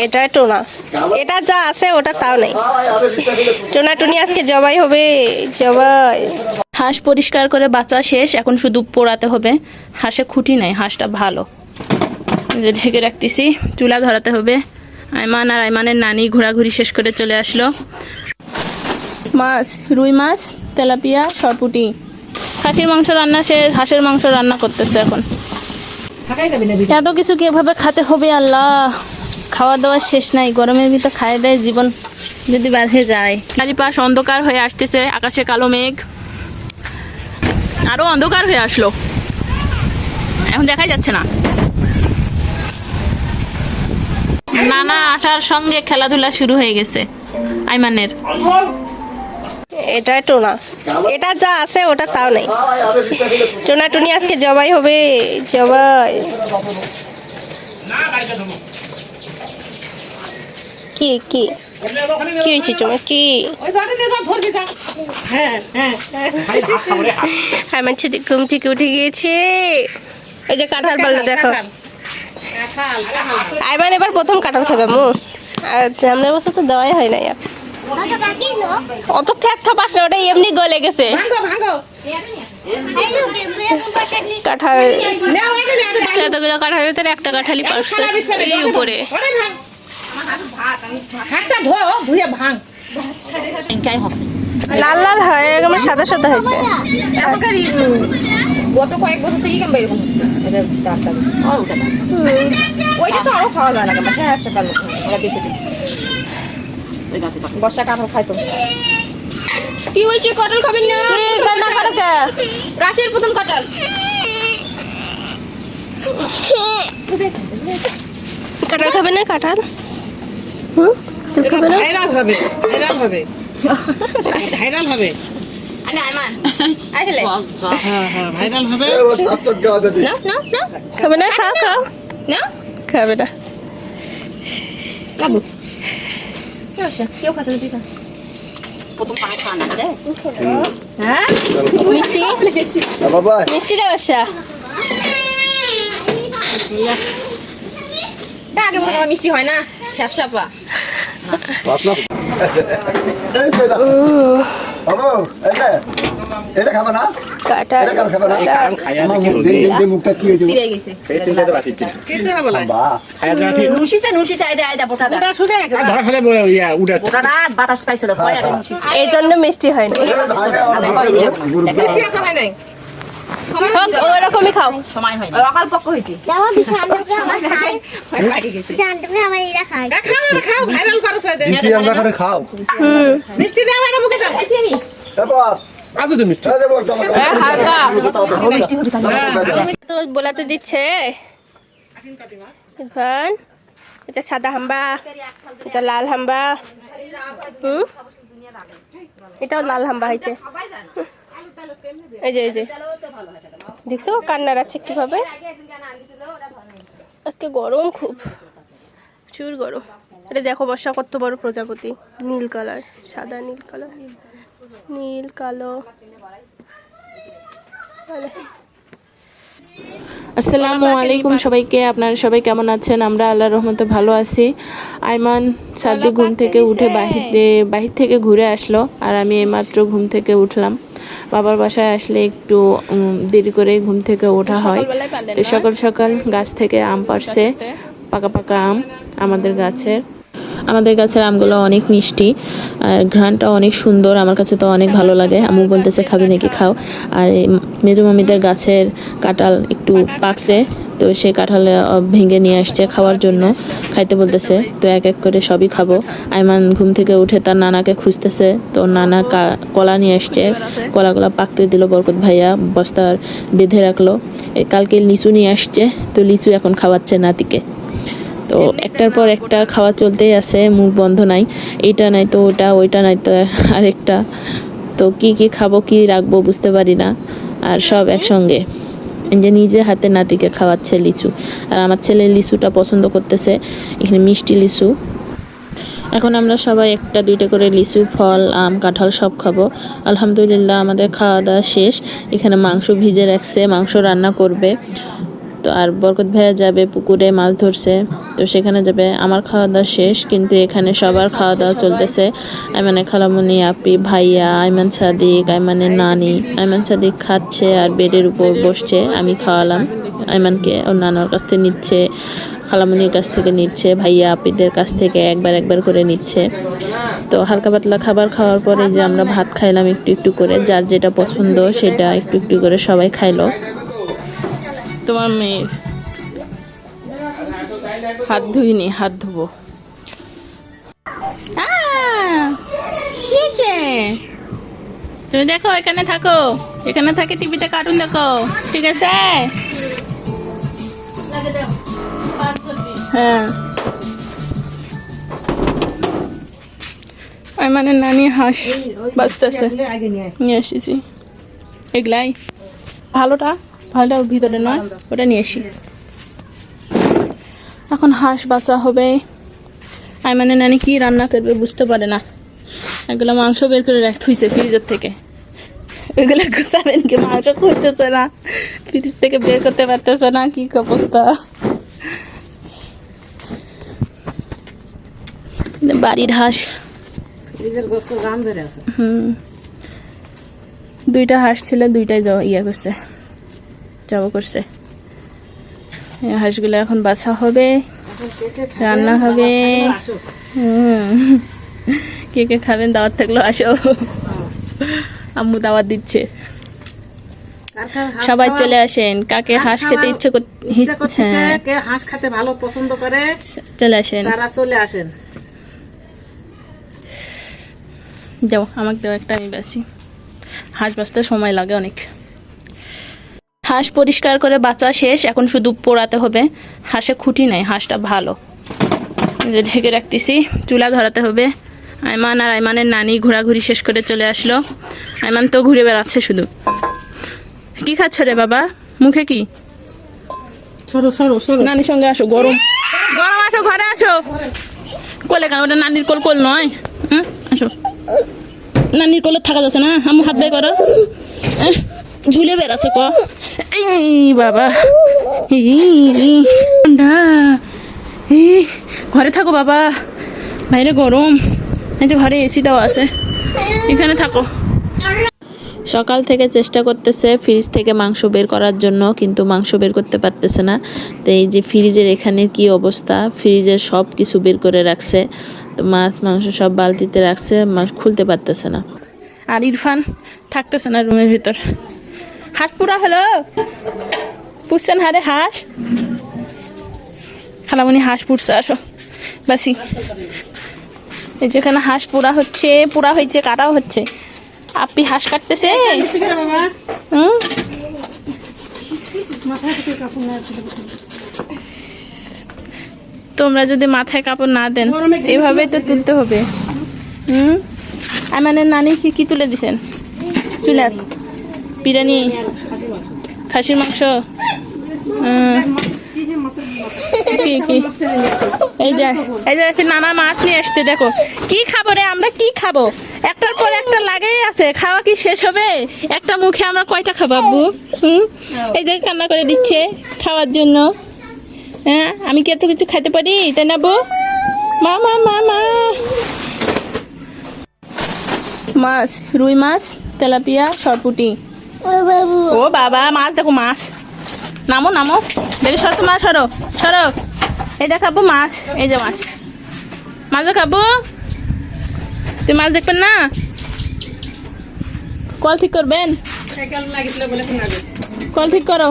এটা টোনা, এটা যা আছে ওটা তাও নেই। টোনা টুনি আজকে জবাই হবে, জবাই। হাঁস পরিষ্কার করে বাঁচা শেষ, এখন শুধু পোড়াতে হবে। হাঁসে খুঁটি নাই, হাঁসটা ভালো। ঢেকে রাখতেছি, চুলা ধরাতে হবে। আইমান আর আইমানের নানি ঘোরাঘুরি শেষ করে চলে আসলো। মাছ, রুই মাছ, তেলাপিয়া, সরপুটি। খাসির মাংস রান্না শেষ, হাঁসের মাংস রান্না করতেছে এখন। এত কিছু কিভাবে খেতে হবে আল্লাহ, খাওয়া দাওয়া শেষ নাই। গরমের ভিতর খায় দেয় জীবন যদি বাড়ে যায়। চারিপাশ অন্ধকার হয়ে আসতেছে, আকাশে কালো মেঘ, আরো অন্ধকার হয়ে আসলো, এখন দেখাই যাচ্ছে না। নানা আসার সঙ্গে খেলাধুলা শুরু হয়ে গেছে আইমানের। এটা টোনা, এটা যা আছে ওটা তাও নেই। টোনা টুনি আজকে জবাই হবে, জবাই। কি কি কি হয়েছে তোমার? কি আমার ছেলে ঘুম থেকে উঠে গিয়েছে। এই যে কাঁঠাল পাল্লা দেখো, আইমান এবার প্রথম কাঁঠাল খাবে মু। আর সামনের বছর তো দেওয়াই হয় না। অত থ্যাপথা পাস না, ওটা এমনি গলে গেছে। কাঁঠাল এতগুলো কাঁঠালের ভিতরে একটা কাঁঠালই পারছে এই উপরে। লাল লাল হয়, আমার সাদা সাদা হয়েছে। গত কয়েক বছর থেকে কেমন এরকম ওইটা তো আরো খাওয়া যায় না কেমন ওরা বেঁচে বর্ষা কাঁঠাল খাইতো। কি হয়েছে? কাঁঠাল খাবেন না? গাছের প্রথম কাঁঠাল। কাঁঠাল খাবে না? কাঁঠাল খাবে না? ভাইরাল হবে, ভাইরাল হবে, ভাইরাল হবে। ভাইরাল হবে। খাবে না? খাও খাও। খাবে না? কেউ খাচ্ছে না, তুই খা। প্রথম পানি খাওয়া না রে। হ্যাঁ মিষ্টি, মিষ্টি রে বাসা। আগে মনে হয় মিষ্টি হয় না, স্যাপস্যাপা। এই জন্য মিষ্টি হয় না, ওরকমই খাও। সময় হয় অকাল পক্ষ হয়েছে। বোলাতে দিচ্ছে। এটা সাদা হাম্বা, এটা লাল হাম্বা। এটাও লাল হাম্বা হয়েছে। এই যে এই যে দেখছো কান্না আছে কিভাবে। আজকে গরম খুব, প্রচুর গরম। এটা দেখো বর্ষা কত বড় প্রজাপতি, নীল কালার, সাদা নীল কালার, নীল কালো। আসসালামু আলাইকুম সবাইকে, আপনারা সবাই কেমন আছেন? আমরা আল্লাহর রহমতে ভালো আছি। আইমান সাদ্দি ঘুম থেকে উঠে বাহির থেকে ঘুরে আসলো, আর আমি এইমাত্র ঘুম থেকে উঠলাম। বাবার বাসায় আসলে একটু দেরি করে ঘুম থেকে ওঠা হয়। তো সকাল সকাল গাছ থেকে আম পাড়ছে, পাকা পাকা আম। আমাদের গাছের আমগুলো অনেক মিষ্টি আর ঘ্রাণটা অনেক সুন্দর। আমার কাছে তো অনেক ভালো লাগে। আম্মু বলতেছে খাবি নাকি? খাও। আর মেজো মামিদের গাছের কাঁঠাল একটু পাকছে, তো সেই কাঁঠাল ভেঙে নিয়ে আসছে খাওয়ার জন্য, খাইতে বলতেছে। তো এক এক করে সবই খাবো। আইমান ঘুম থেকে উঠে তার নানাকে খুঁজতেছে, তো নানা কলা নিয়ে আসছে, কলাগুলো পাকতে দিল বরকত ভাইয়া, বস্তা বেঁধে রাখলো। কালকে লিচু নিয়ে আসছে, তো লিচু এখন খাওয়াচ্ছে নাতিকে। তো একটার পর একটা খাওয়া চলতেই আছে, মুখ বন্ধ নাই। এইটা নাই তো ওটা, ওইটা নাই তো আরেকটা। তো কি কি খাবো, কি রাখবো বুঝতে পারি না। আর সব একসঙ্গে যে নিজে হাতে নাতিকে খাওয়াচ্ছে লিচু। আর আমার ছেলে লিচুটা পছন্দ করতেছে, এখানে মিষ্টি লিচু। এখন আমরা সবাই একটা দুইটা করে লিচু, ফল, আম, কাঁঠাল সব খাবো। আলহামদুলিল্লাহ আমাদের খাওয়া দাওয়া শেষ। এখানে মাংস ভিজে রাখছে, মাংস রান্না করবে। তো আর বরকত ভাইয়া যাবে পুকুরে মাছ ধরছে, তো সেখানে যাবে। আমার খাওয়া দাওয়া শেষ, কিন্তু এখানে সবার খাওয়া দাওয়া চলতেছে। আইমানের খালামণি, আপি, ভাইয়া, আইমান সাদিক, আইমানের নানি। আইমান সাদিক খাচ্ছে আর বেডের উপর বসছে। আমি খাওয়ালাম আইমানকে, ওর নানার কাছ থেকে নিচ্ছে, খালামণির কাছ থেকে নিচ্ছে, ভাইয়া আপিদের কাছ থেকে একবার করে নিচ্ছে। তো হালকা পাতলা খাবার খাওয়ার পরে যে আমরা ভাত খাইলাম একটু একটু করে, যার যেটা পছন্দ সেটা একটু একটু করে সবাই খাইলো। তোমার মেয়ের হাত ধুইনি, হাত ধুবো। তুমি দেখো, এখানে থাকো, এখানে থাকে টিভিতে কার্টুন দেখো, ঠিক আছে? হ্যাঁ, মানে নানি হাঁস বাঁচতেছে, নিয়ে এসেছি। এগুলাই ভালোটা ওর ভিতরে নয়, ওটা নিয়ে এসি। এখন হাঁস বাঁচা হবে। আইমানের নানি কি রান্না করবে বুঝতে পারে না। এগুলো মাংস বের করে রাখতেছে ফ্রিজের থেকে, ওইগুলো গোছাবেন কি? মাংস করতেছে না, ফ্রিজ থেকে বের করতে পারতেছে না, কি অবস্থা। বাড়ির হাঁস, দুইটা হাঁস ছিল, দুইটাই ইয়ে করছে, জব করছে। হাঁসগুলো এখন বাছা হবে, রান্না হবে। কে কে খাবেন দাওয়াত থাকলো আসো, আম্মু দাওয়াত দিচ্ছে, সবাই চলে আসেন। কাকে হাঁস খেতে ইচ্ছে হ্যাঁ, কে হাঁস খেতে ভালো পছন্দ করে চলে আসেন, তারা চলে আসেন। দাও আমাকে, দাও একটা, আমি বাছি। হাঁস বাঁচতে সময় লাগে অনেক। হাঁস পরিষ্কার করে বাঁচা শেষ, এখন শুধু পোড়াতে হবে। হাঁসে খুঁটি নাই, হাঁসটা ভালো। ঢেকে রাখতেছি, চুলা ধরাতে হবে। আইমান আর আইমানের নানি ঘোরাঘুরি শেষ করে চলে আসলো। আইমান তো ঘুরে বেড়াচ্ছে শুধু। কি খাচ্ছ রে বাবা, মুখে কি? নানির সঙ্গে আসো, গরম গরম, আসো ঘরে আসো। কোলে কেন? ওটা নানির কোল, কোল নয়। আসো, নানির কোলে থাকা যাচ্ছে না। আম্মু হাত বের করো, ঝুলে বেড়াচ্ছে ক। এই বাবা, ঠান্ডা। ঘরে থাকো বাবা, বাইরে গরম। এই যে ঘরে এসি দেওয়া আছে, এখানে থাকো। সকাল থেকে চেষ্টা করতেছে ফ্রিজ থেকে মাংস বের করার জন্য, কিন্তু মাংস বের করতে পারতেছে না। তো এই যে ফ্রিজের এখানে কি অবস্থা, ফ্রিজের সব কিছু বের করে রাখছে। তো মাছ মাংস সব বালতিতে রাখছে, মাছ খুলতে পারতেছে না। আর ইরফান থাকতেছে না রুমের ভিতর। হাঁস পুরা হলো, পুষছেন হারে হাঁস? খালামণি হাঁস পুড়ছে, আসো বাসি। এই যেখানে হাঁস পুরা হচ্ছে, পুরা হয়েছে, কাটাও হচ্ছে। আপনি হাঁস কাটতেছে। তোমরা যদি মাথায় কাপড় না দেন, এভাবেই তো তুলতে হবে। আমাদের নানি কি তুলে দিছেন? চুলা বিরিয়ানি, খাসির মাংস। এই যে নানা মাছ নিয়ে আসতে, দেখো কি খাবো রে আমরা, কি খাবো? একটার পর একটা লাগেই আছে, খাওয়া কি শেষ হবে? একটা মুখে আমরা কয়টা খাবো আব্বু? এই যে কান্না করে দিচ্ছে খাওয়ার জন্য। হ্যাঁ, আমি কি এত কিছু খাইতে পারি, তাই না বউ? মা মা মা মা। মাছ, রুই মাছ, তেলাপিয়া, সরপুটি। ও বাবা, মাছ দেখো, মাছ। নামো নামো, দেখে সরো, মাছ সরো সরো। এই দেখাবো মাছ, এই যে মাছ, মাছ দেখাবো। তুই মাছ দেখবেন না? কল ঠিক করবেন, কল ঠিক করো।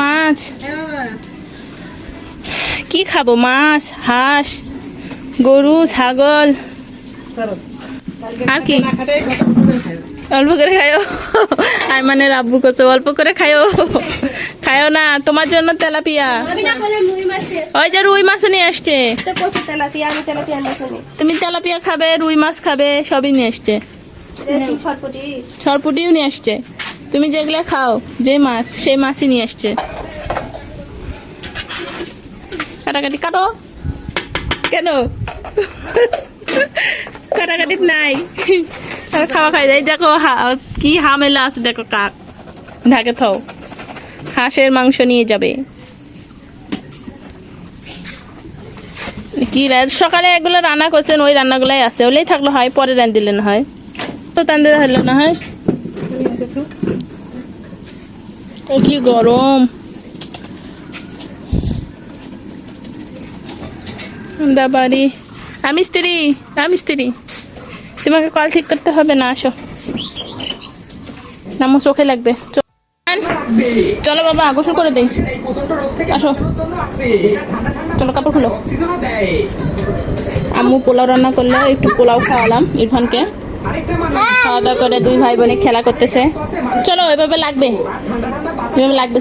মাছ কি খাবো? মাছ, হাঁস, গরু, ছাগল, আর কি? অল্প করে খায়ও। আর মানে আব্বু করছে অল্প করে খায়ও, খায়ও না। তোমার জন্য তেলাপিয়া, ওই যে রুই মাছ নিয়ে আসছে। তুমি তেলাপিয়া খাবে, রুই মাছ খাবে, সবই নিয়ে আসছে। সরপুটিও নিয়ে আসছে। তুমি যেগুলো খাও, যে মাছ, সেই মাছই নিয়ে আসছে। কাটাকাটি কাটো কেন? কাটাকাটি নাই, খাওয়া খাই যায়। দেখো কি হামেলা আছে, দেখো কাক ঢাকে থাও। হাঁসের মাংস নিয়ে যাবে। কি সকালে এগুলো রান্না করছেন, ওই রান্নাগুলাই আছে, ওলেই থাকলে হয়, পরে রান দিলেন হয়, তো তান্দের হলো না হয়। কি গরম, বাড়ি। আমি স্ত্রী, তোমাকে কল ঠিক করতে হবে না, আসো নামো, চোখে লাগবে। চলো বাবা গোসল করে দিই, আসো চলো কাপড় খুলো। আম্মু পোলাও রান্না করলো, একটু পোলাও খাওয়ালাম ইরফানকে। খাওয়া দাওয়া করে দুই ভাই বোনে খেলা করতেছে। চলো এভাবে লাগবে,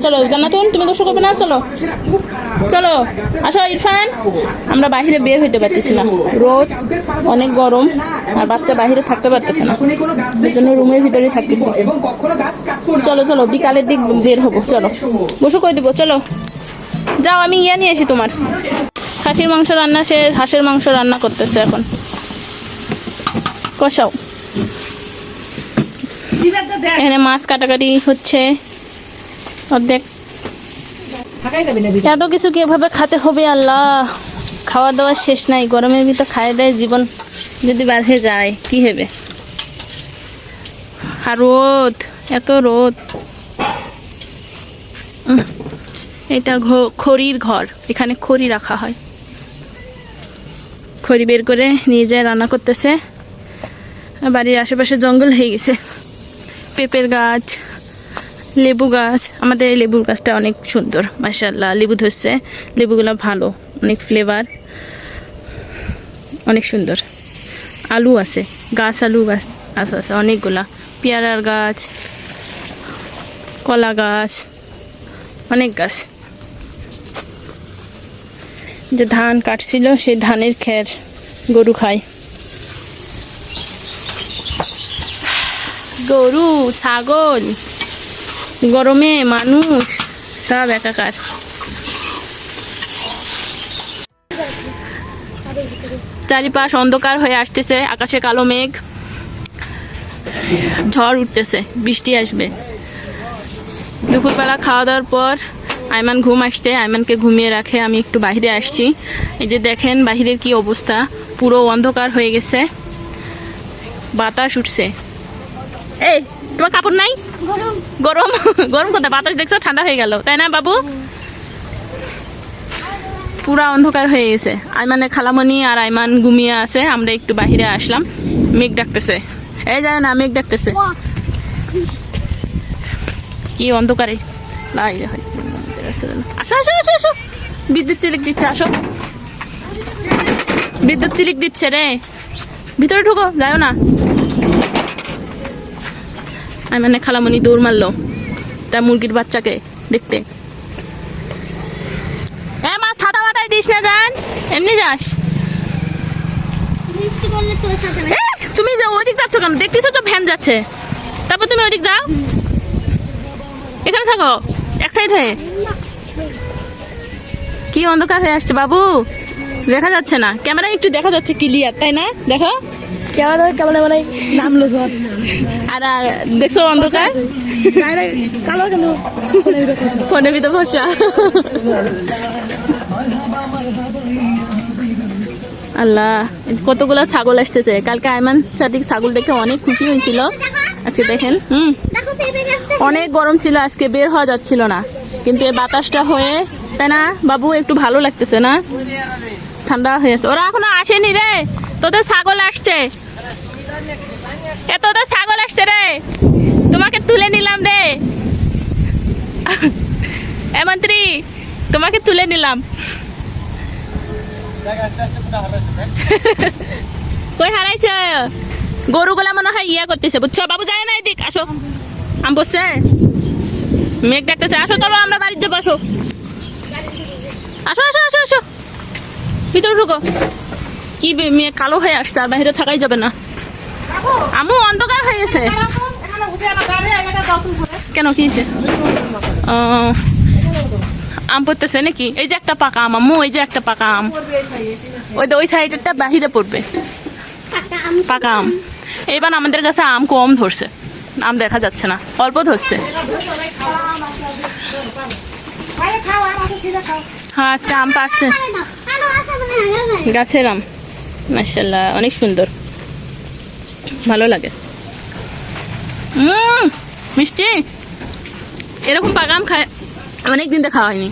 চলো জান্নাতুন তুমি গোসল করবে না, চলো চলো আসো ইরফান। আমরা বাইরে বের হইতে পারতেছি না, রোদ অনেক গরম, আর বাচ্চা বাইরে থাকতে পারতেছে না, এই জন্য রুমের ভিতরেই থাকতেছে। চলো চলো বিকালের দিক বের হবো, চলো গোসল করে দিব, চলো যাও, আমি ইয়া নিয়ে আসি তোমার। খাসির মাংস রান্না শেষ, হাঁসের মাংস রান্না করতেছে এখন, কষাও। এখানে মাছ কাটাকাটি হচ্ছে অর্ধেক। এত কিছু কিভাবে খেতে হবে আল্লাহ, খাওয়া দাওয়া শেষ নাই, গরমের ভিতর খায় দেয় জীবন যদি বাড়ে যায় কি হবে। আর রোদ, এত রোদ। এটা খড়ির ঘর, এখানে খড়ি রাখা হয়, খড়ি বের করে নিয়ে যায় রান্না করতেছে। বাড়ির আশেপাশে জঙ্গল হয়ে গেছে, পেঁপের গাছ, লেবু গাছ। আমাদের এই লেবুর গাছটা অনেক সুন্দর, মাশাআল্লাহ লেবু ধরছে, লেবুগুলো ভালো, অনেক ফ্লেভার, অনেক সুন্দর। আলু আছে, গাছ আলু গাছ আছে অনেকগুলা, পেয়ারার গাছ, কলা গাছ, অনেক গাছ। যে ধান কাটছিল সেই ধানের খের গরু খায়, গরু ছাগল, গরমে মানুষ সব একাকার। চারিপাশ অন্ধকার হয়ে আসতেছে, আকাশে কালো মেঘ, ঝড় উঠতেছে, বৃষ্টি আসবে। দুপুরবেলা খাওয়া দাওয়ার পর আইমান ঘুম আসছে, আইমানকে ঘুমিয়ে রাখে আমি একটু বাইরে আসছি। এই যে দেখেন বাহিরের কি অবস্থা, পুরো অন্ধকার হয়ে গেছে, বাতাস উঠছে। এই তোমার কাপড় নাই? গরম গরম কোথায়, বাতাস দেখছো ঠান্ডা হয়ে গেল, তাই না বাবু? পুরা অন্ধকার হয়ে গেছে। আইমানের খালামণি আর আইমান ঘুমিয়ে আছে, আমরা একটু বাহিরে আসলাম। মেঘ ডাকতেছে, এই যায় না, মেঘ ডাকতেছে। কি অন্ধকারে, আসো আসো আসো আসো, বিদ্যুৎ চিলিক দিচ্ছে, আসো বিদ্যুৎ চিলিক দিচ্ছে রে, ভিতরে ঢুকো, যাও না। আইমানের খালামণি দৌড় মারলো তার মুরগির বাচ্চাকে দেখতে। মা ছাতা মাথায় দিস না, যান এমনি যাস। তুমি ওইদিক যাচ্ছ কেন? দেখতেছো তো ভ্যান যাচ্ছে, তারপর তুমি ওইদিক যাও, এখানে থাকো এক সাইড হয়ে। কি অন্ধকার হয়ে আসছে বাবু, দেখা যাচ্ছে না, ক্যামেরায় একটু দেখা যাচ্ছে ক্লিয়ার, তাই না? দেখো কেমন মানে নামলো সব, আর দেখছো অন্ধকার, কালো কেন ফোনের ভিতর বসা। আল্লাহ, কতগুলো ছাগল আসতেছে। কালকে আইমান সাদিক ছাগল দেখে অনেক খুশি হয়েছিল, আজকে দেখেন অনেক গরম ছিল, আজকে বের হওয়া যাচ্ছিল না, কিন্তু এই বাতাসটা হয়ে, তাই না বাবু, একটু ভালো লাগতেছে না, ঠান্ডা হয়েছে। ওরা এখনো আসেনি রে, তোদের ছাগল আসছে, তোদের ছাগল আসছে রে, তোমাকে তুলে নিলাম রে মন্ত্রী, তোমাকে তুলে নিলাম। কই হারাইছে? গরুগুলা মনে হয় ইয়া করতেছে, বুঝছো বাবু, যায় না এদিক, আসো। আম বসছে, মেঘ ডাকতেছে, আসো চলো আমরা বাড়ির যাবো, আসো আসো আসো আসো আসো, ভিতরে ঢুকো। কি মেয়ে কালো হয়ে আসছে, আর বাইরে থাকাই যাবে না। আমু অন্ধকার হয়ে গেছে কেন, কি হয়েছে? আম পড়তেছে নাকি? এই যে একটা পাকা আম আম্মু, এই যে একটা পাকা আম, ওই সাইডেরটা বাহিরে পড়বে, পাকা আম। এবার আমাদের কাছে আম কম ধরছে, আম দেখা যাচ্ছে না, অল্প ধরছে। আরে খাও আর আছে কি খাও। হ্যাঁ আজকে আম পাকছে, গাছের আম, মাশাআল্লাহ অনেক সুন্দর, ভালো লাগে। মিষ্টি, এরকম পাকা আম খায় অনেক দিন তো খাওয়া হয়নি।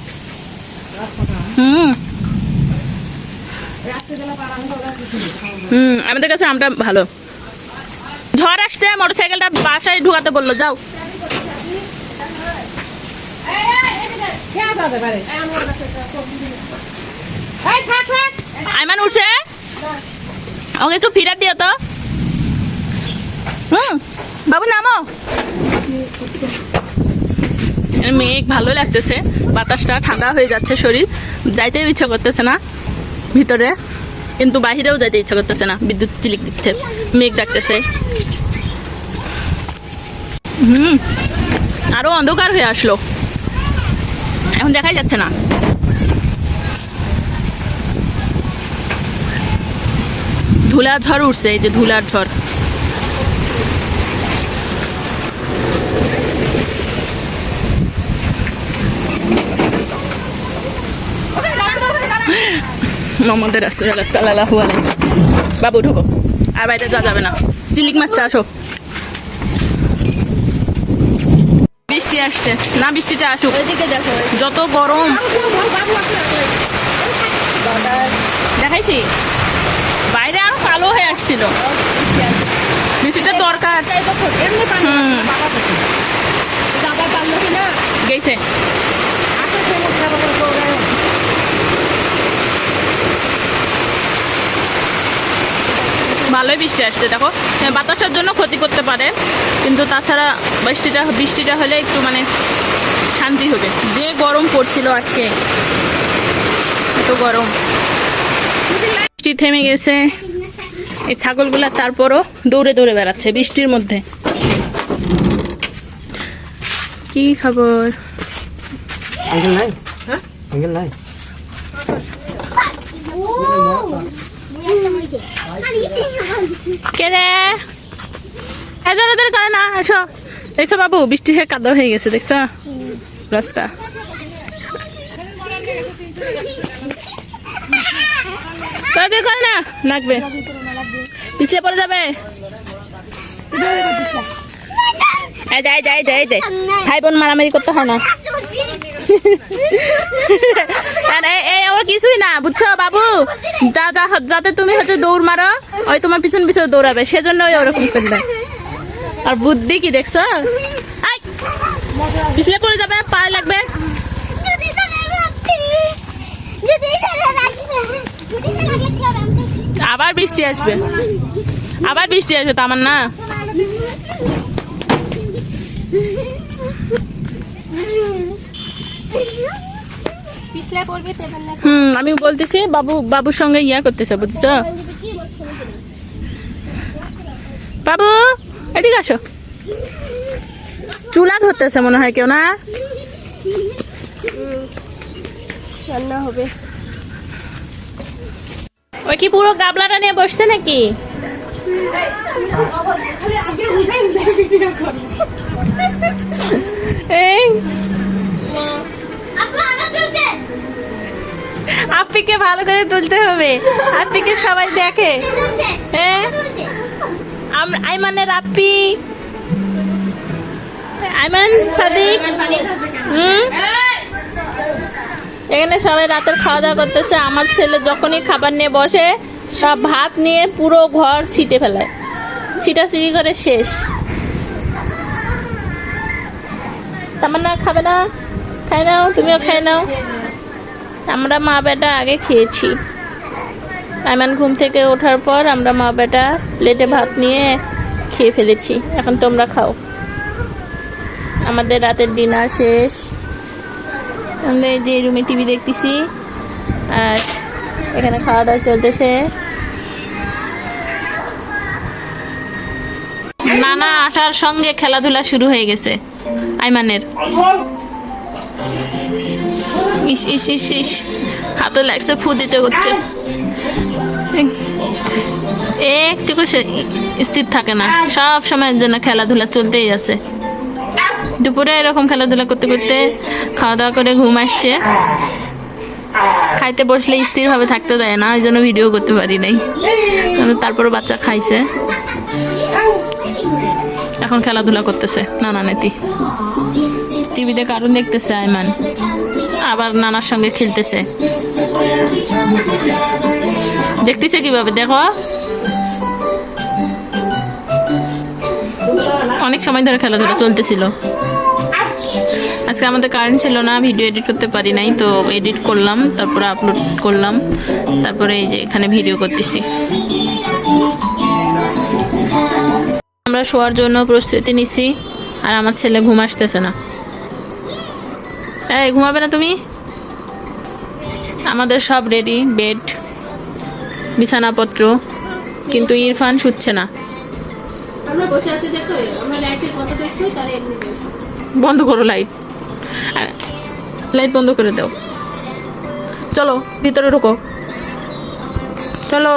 আমাদের কাছে আমটা ভালো। ঝড় আসছে, মোটরসাইকেলটা বাসায় ঢুকাতে বললো, যাও। আইমান উঠছে, ওকে একটু ফিরাত দিও তো। বাবু নামো। মেঘ ভালো লাগতেছে, বাতাসটা ঠান্ডা হয়ে যাচ্ছে, শরীর যাইতে ইচ্ছা করতেছে না ভিতরে, কিন্তু বাহিরেও যাইতে ইচ্ছা করতেছে না, বিদ্যুৎ চিলিক দিচ্ছে, মেঘ ডাকতেছে। আরো অন্ধকার হয়ে আসলো, এখন দেখাই যাচ্ছে না। ধুলার ঝড় উঠছে, এই যে ধুলার ঝড়। মোহাম্মদ রাসূলুল্লাহ সাল্লাল্লাহু আলাইহি ওয়াসাল্লাম। বাবু ঢুকো, আর বাইরে যাওয়া যাবে না। চিলিক মাছ আসো। বৃষ্টি আসছে না, বৃষ্টিটা আসুক। যত গরম দেখাইছি, বাইরে আরো কালো হয়ে আসছিল। বৃষ্টিটা দরকার। গেছে ভালোই বৃষ্টি আসছে, দেখো বাতাসের জন্য ক্ষতি করতে পারে, কিন্তু তাছাড়া বৃষ্টিটা হলে একটু মানে শান্তি হবে। যে গরম পড়ছিল আজকে, এত গরম। বৃষ্টি থেমে গেছে, এই ছাগলগুলা তারপরও দৌড়ে দৌড়ে বেড়াচ্ছে বৃষ্টির মধ্যে। কি খবর? আঙ্কেল নাই? হ্যাঁ আঙ্কেল নাই? কে রে? এদের ওদের করে না, এসো। দেখছো বাবু, বৃষ্টি হয়ে কাদা হয়ে গেছে, দেখছো রাস্তা। তোদের করে না, লাগবে, পিছলে পড়ে যাবে। ভাই বোন মারামারি করতে হয় না। ওর কিছুই না, বুঝছো বাবু, যাতে তুমি হচ্ছে দৌড় মারো, ওই তোমার পিছন পিছনে দৌড়াবে, সেজন্য ওই ওরকম করবে। আর বুদ্ধি কি দেখছো, পিছলে পড়ে যাবে, পায়ে লাগবে। আবার বৃষ্টি আসবে, আবার বৃষ্টি আসবে, তো আমার না। আমি বলতেছি বাবুর সঙ্গে ইয়া করতেছে, বুঝছ বাবু, এদিকে আসো। চুলা ধরতেছে মনে হয় কেউ, না রান্না হবে। ওই কি পুরো গাবলাটা নিয়ে বসছে নাকি? এই আপ্পিকে ভালো করে তুলতে হবে, আপ্পিকে সবাই দেখে। হ্যাঁ আইমানের আপ্পি, আইমান সাদিক। এখানে সবাই রাতের খাওয়া দাওয়া করতেছে। আমার ছেলে যখনই খাবার নিয়ে বসে, সব ভাত নিয়ে পুরো ঘর ছিটে ফেলায়, ছিটাছিটি করে শেষ। তামান্না খাবে না? খাই নাও, তুমিও খাই নাও। আমরা মা বেটা আগে খেয়েছি। আইমান ঘুম থেকে ওঠার পর আমরা মা বেটা প্লেটে ভাত নিয়ে খেয়ে ফেলেছি। এখন তোমরা খাও। আমাদের রাতের ডিনার শেষ। আমরা এই যে রুমে টিভি দেখতেছি, আর এখানে খাওয়া দাওয়া চলতেছে। নানা আসার সঙ্গে খেলাধুলা শুরু হয়ে গেছে আইমানের। ইস ইস ইস ইস, হাতে লাগছে, ফু দিতে করছে। একটু স্থির থাকে না, সব সময়ের জন্য খেলাধুলা চলতেই আছে। দুপুরে এরকম খেলাধুলা করতে করতে খাওয়া দাওয়া করে ঘুম আসছে। খাইতে বসলে স্থিরভাবে থাকতে দেয় না, ওই জন্য ভিডিও করতে পারি নাই। তারপরে বাচ্চা খাইছে, এখন খেলাধুলা করতেছে নানা নাতি। টিভিতে কার্টুন দেখতেছে আইমান, আবার নানার সঙ্গে খেলতেছে। দেখতেছে কিভাবে দেখো, অনেক সময় ধরে খেলাধুলা চলতেছিল। আজকে আমাদের কারেন্ট ছিল না, ভিডিও এডিট করতে পারি নাই, তো এডিট করলাম, তারপরে আপলোড করলাম, তারপরে এই যে এখানে ভিডিও করতেছি। আমরা শোয়ার জন্য প্রস্তুতি নিছি, আর আমার ছেলে ঘুম আসতেছে না। এই ঘুমাবে না তুমি? আমাদের সব রেডি, বেড বিছানাপত্র, কিন্তু ইরফান শুচ্ছে না। আমরা বসে আছি দেখো, আমরা লাইটের কথা দেখছি, তার এমনি বন্ধ করো লাইট, লাইট বন্ধ করে দাও। চলো ভিতরে ঢোকো, চলো।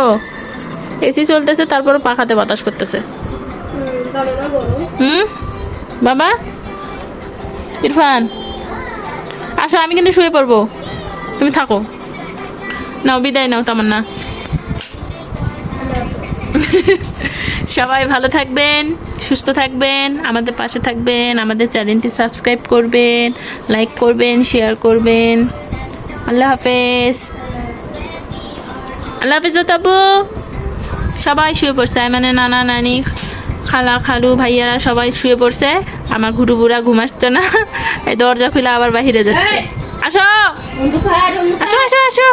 এসি চলতেছে, তারপর পাখাতে বাতাস করতেছে। বাবা ইরফান আসো, আমি কিন্তু শুয়ে পড়বো, তুমি থাকো। নাও বিদায় নাও তামান্না। সবাই ভালো থাকবেন, সুস্থ থাকবেন, আমাদের পাশে থাকবেন, আমাদের চ্যানেলটি সাবস্ক্রাইব করবেন, লাইক করবেন, শেয়ার করবেন। আল্লাহ হাফেজ। আল্লাহ হাফেজ তাবু। সবাই শুয়ে পড়ছে, মানে নানা নানি খালা খালু ভাইয়ারা সবাই শুয়ে পড়ছে। আমার ঘুরু বুড়া ঘুম আসছে না, এই দরজা খুলে আবার বাহিরে যাচ্ছে। আসো আসো আসো আসো,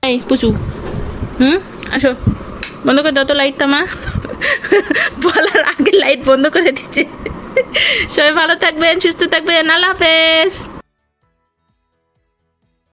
এই পুচু আসো। বন্ধ করে দাও তো লাইট, তামা বলার আগে লাইট বন্ধ করে দিচ্ছে। সবাই ভালো থাকবেন, সুস্থ থাকবেন, আল্লাহ হাফেজ।